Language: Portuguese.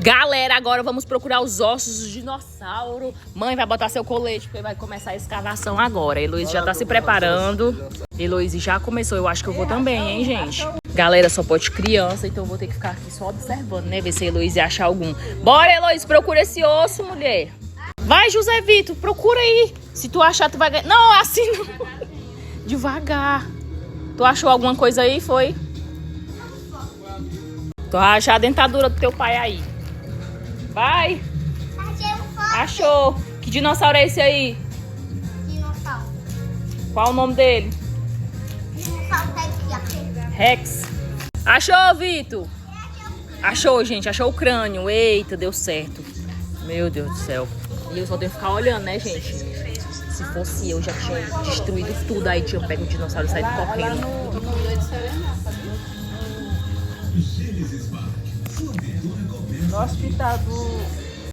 Galera, agora vamos procurar os ossos do dinossauro. Mãe vai botar seu colete, porque vai começar a escavação agora. A Heloísa já tá se preparando. Heloísa já começou, eu acho que eu vou também, hein, gente? Galera, só pode criança, então eu vou ter que ficar aqui só observando, né? Ver se a Heloísa acha algum. Bora, Heloísa, procura esse osso, mulher. Vai, José Vitor, procura aí. Se tu achar, tu vai ganhar. Não, assim não. Devagar. Tu achou alguma coisa aí, foi? Tu vai achar a dentadura do teu pai aí. Vai. Achou. Que dinossauro é esse aí? Dinossauro. Qual o nome dele? Dinossauro Rex. Achou, Vitor? Achou, gente. Achou o crânio. Eita, deu certo. Meu Deus do céu. E eu só tenho que ficar olhando, né, gente? Se fosse eu, já tinha destruído tudo. Aí tinha pego o dinossauro e saído correndo. No hospital do